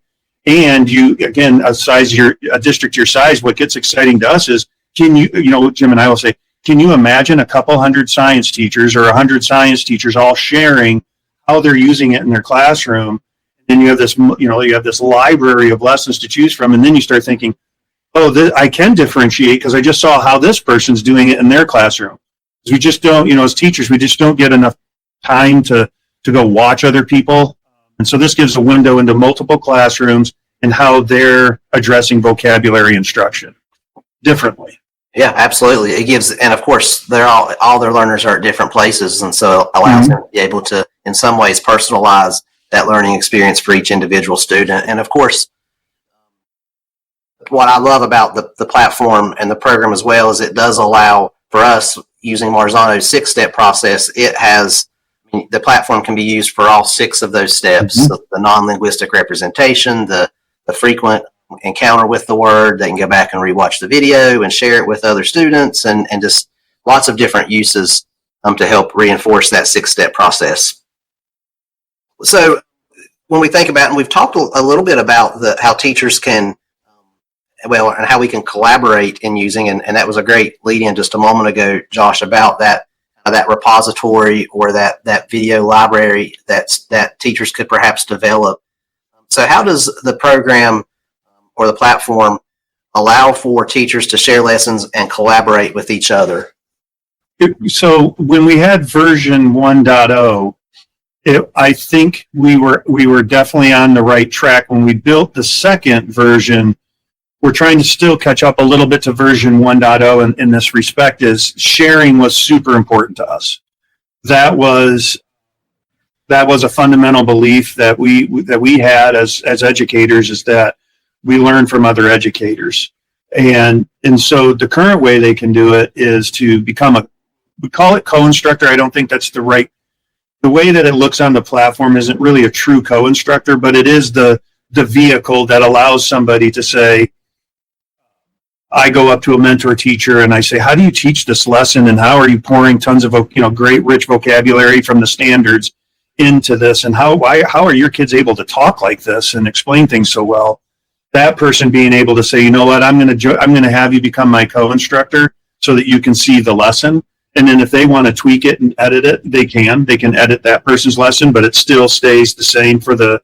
and you, again, a district your size, what gets exciting to us is, Jim and I will say, can you imagine a couple hundred science teachers or 100 science teachers all sharing how they're using it in their classroom? And you have this library of lessons to choose from, and then you start thinking, I can differentiate because I just saw how this person's doing it in their classroom. Because we just don't, as teachers, we just don't get enough time to go watch other people. And so this gives a window into multiple classrooms and how they're addressing vocabulary instruction differently. Yeah, absolutely. It gives, and of course, all their learners are at different places, and so it allows them to be able to, in some ways, personalize that learning experience for each individual student. And of course, what I love about the platform and the program as well is it does allow for us, using Marzano's 6-step process, the platform can be used for all 6 of those steps. So the non-linguistic representation, the frequent encounter with the word, they can go back and rewatch the video and share it with other students, and just lots of different uses to help reinforce that 6-step process. So when we think about, and we've talked a little bit about how teachers can, and how we can collaborate in using, and that was a great lead-in just a moment ago, Josh, about that repository or that video library that teachers could perhaps develop. So how does the program or the platform allow for teachers to share lessons and collaborate with each other? So when we had version 1.0, I think we were definitely on the right track. When we built the second version, we're trying to still catch up a little bit to version 1.0 in this respect. Is sharing was super important to us. That was a fundamental belief that we had as educators, is that we learn from other educators. And so the current way they can do it is to become we call it co-instructor. I don't think that's the way that it looks on the platform isn't really a true co-instructor, but it is the vehicle that allows somebody to say, I go up to a mentor teacher and I say, how do you teach this lesson? And how are you pouring tons of, great rich vocabulary from the standards into this? And how are your kids able to talk like this and explain things so well? That person being able to say, you know what, I'm going to have you become my co-instructor so that you can see the lesson. And then if they want to tweak it and edit it, they can edit that person's lesson, but it still stays the same for the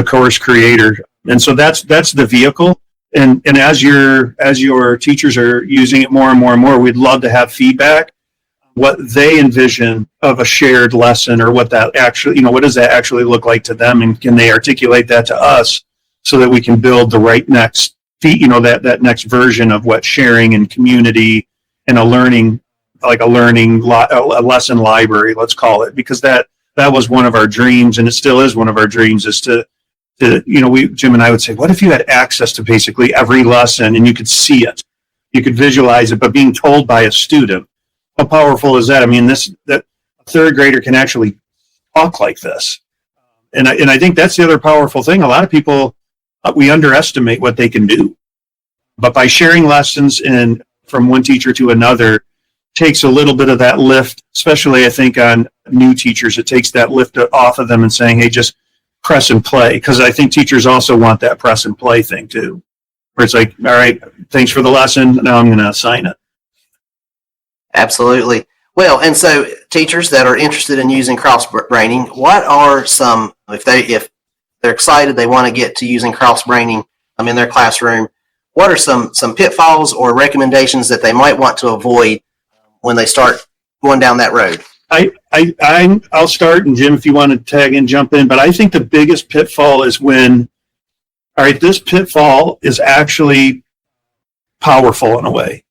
course creator. And so that's the vehicle. And as your teachers are using it more and more and more, we'd love to have feedback, what they envision of a shared lesson, or what that actually, what does that actually look like to them? And can they articulate that to us so that we can build the right next, that next version of what sharing and community and a lesson library, let's call it, because that was one of our dreams, and it still is one of our dreams, is to Jim and I would say, what if you had access to basically every lesson and you could see it, you could visualize it, but being told by a student, how powerful is that? I mean, that a third grader can actually talk like this. And I think that's the other powerful thing. A lot of people, we underestimate what they can do, but by sharing lessons from one teacher to another, takes a little bit of that lift, especially I think on new teachers, it takes that lift off of them and saying, hey, just press and play. Because I think teachers also want that press and play thing too, where it's like, all right, thanks for the lesson, now I'm going to assign it. Absolutely. Well, and so teachers that are interested in using CrossBraining, what are some, if they're excited, they want to get to using CrossBraining in their classroom, what are some pitfalls or recommendations that they might want to avoid when they start going down that road? I'll start, and Jim, if you want to tag in, jump in. But I think the biggest pitfall is this pitfall is actually powerful in a way.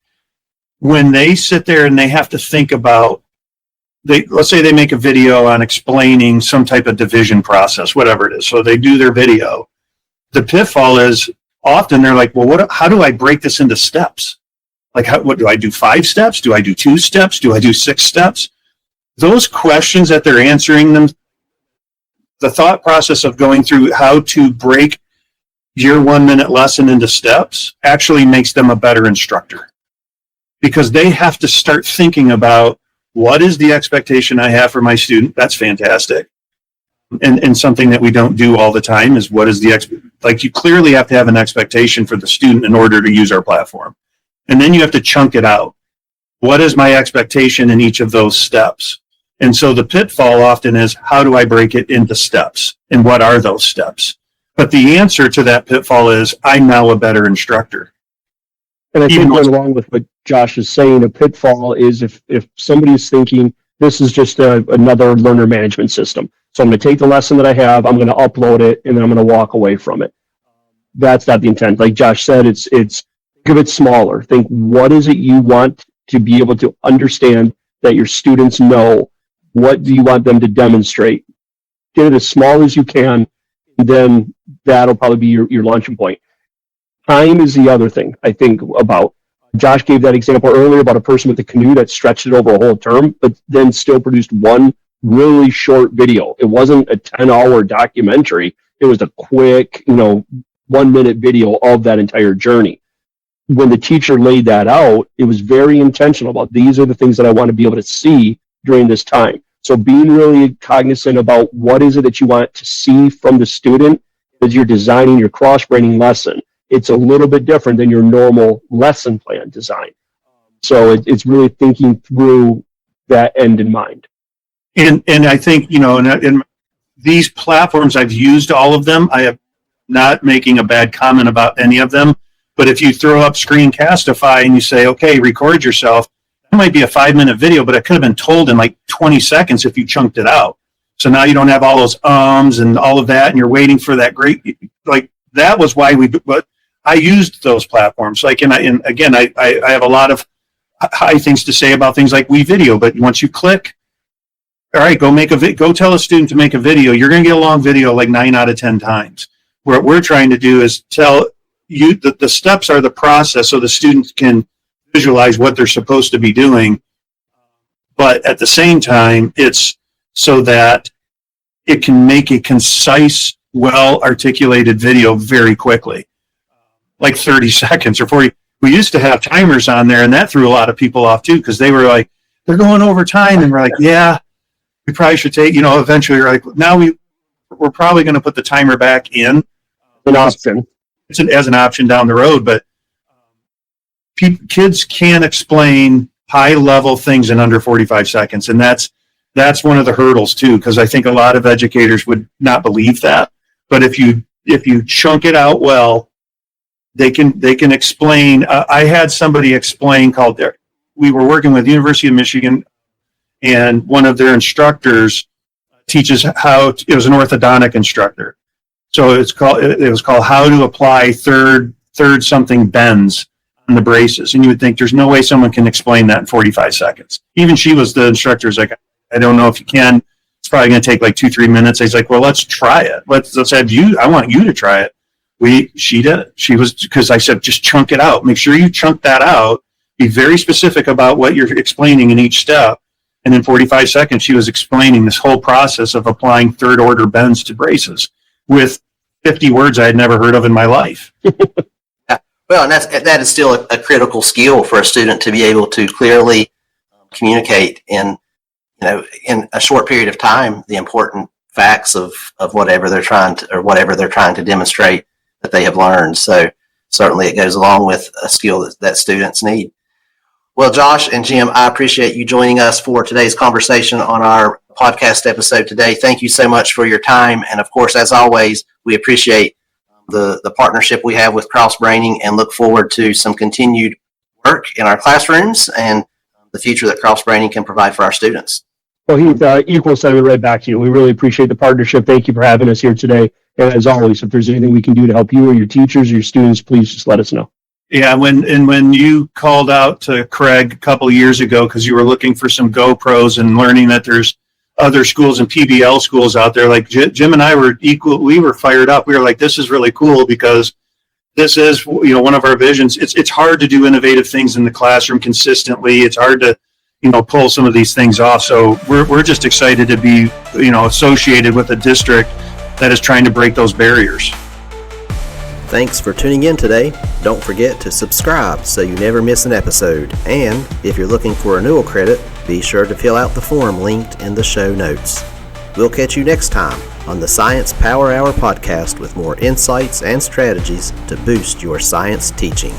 When they sit there and they have to think about, let's say they make a video on explaining some type of division process, whatever it is. So they do their video. The pitfall is often they're like, well, how do I break this into steps? Like, what do I do? 5 steps? Do I do 2 steps? Do I do 6 steps? Those questions that they're answering them, the thought process of going through how to break your 1-minute lesson into steps actually makes them a better instructor, because they have to start thinking about, what is the expectation I have for my student? That's fantastic. And something that we don't do all the time is, what is you clearly have to have an expectation for the student in order to use our platform. And then you have to chunk it out. What is my expectation in each of those steps? And so the pitfall often is, how do I break it into steps? And what are those steps? But the answer to that pitfall is, I'm now a better instructor. And I think going along with what Josh is saying, a pitfall is if somebody is thinking, this is just another learner management system. So I'm going to take the lesson that I have, I'm going to upload it, and then I'm going to walk away from it. That's not the intent. Like Josh said, it's think of it smaller. Think, what is it you want to be able to understand that your students know? What do you want them to demonstrate? Get it as small as you can, and then that'll probably be your launching point. Time is the other thing I think about. Josh gave that example earlier about a person with a canoe that stretched it over a whole term, but then still produced one really short video. It wasn't a 10-hour documentary. It was a quick, 1-minute video of that entire journey. When the teacher laid that out, it was very intentional about, these are the things that I want to be able to see during this time. So being really cognizant about what is it that you want to see from the student as you're designing your CrossBraining lesson. It's a little bit different than your normal lesson plan design. So it's really thinking through that end in mind. And I think, in these platforms, I've used all of them. I am not making a bad comment about any of them. But if you throw up Screencastify and you say, okay, record yourself, that might be a 5-minute video, but it could have been told in like 20 seconds if you chunked it out. So now you don't have all those and all of that, and you're waiting for that great, that was why but I used those platforms. Again, I have a lot of high things to say about things like WeVideo, but once you click, all right, go tell a student to make a video. You're going to get a long video like 9 out of 10 times. What we're trying to do is tell you that the steps are the process, so the students can visualize what they're supposed to be doing. But at the same time, it's so that it can make a concise, well-articulated video very quickly, like 30 seconds or 40. We used to have timers on there, and that threw a lot of people off too, because they were like, they're going over time, and we're like, yeah, we probably should take, eventually we're like, now we're probably going to put the timer back in. An option. As an option down the road, but kids can't explain high level things in under 45 seconds. And that's one of the hurdles too, because I think a lot of educators would not believe that. But if you chunk it out well, they can explain. I had somebody explain we were working with the University of Michigan, and one of their instructors teaches it was an orthodontic instructor. So it was called How to Apply Third Something Bends on the Braces. And you would think there's no way someone can explain that in 45 seconds. Even she was the instructor. Was like, I don't know if you can. It's probably going to take like 2-3 minutes. He's like, well, let's try it. Let's have you. I want you to try it. She did it. Because I said, just chunk it out. Make sure you chunk that out. Be very specific about what you're explaining in each step. And in 45 seconds, she was explaining this whole process of applying third order bends to braces with 50 words I had never heard of in my life. Well, and that is still a critical skill for a student to be able to clearly communicate in a short period of time the important facts of whatever they're trying to demonstrate that they have learned. So certainly it goes along with a skill that students need. Well, Josh and Jim, I appreciate you joining us for today's conversation on our podcast episode today. Thank you so much for your time. And of course, as always, we appreciate the partnership we have with CrossBraining and look forward to some continued work in our classrooms and the future that CrossBraining can provide for our students. Well, Heath, equal sentiment right back to you. We really appreciate the partnership. Thank you for having us here today. And as always, if there's anything we can do to help you or your teachers or your students, please just let us know. Yeah, when you called out to Craig a couple of years ago because you were looking for some GoPros and learning that there's other schools and PBL schools out there, like Jim and I we were fired up. We were like, this is really cool because this is one of our visions. It's hard to do innovative things in the classroom consistently. It's hard to pull some of these things off. So we're just excited to be associated with a district that is trying to break those barriers. Thanks for tuning in today. Don't forget to subscribe so you never miss an episode. And if you're looking for renewal credit, be sure to fill out the form linked in the show notes. We'll catch you next time on the Science Power Hour podcast with more insights and strategies to boost your science teaching.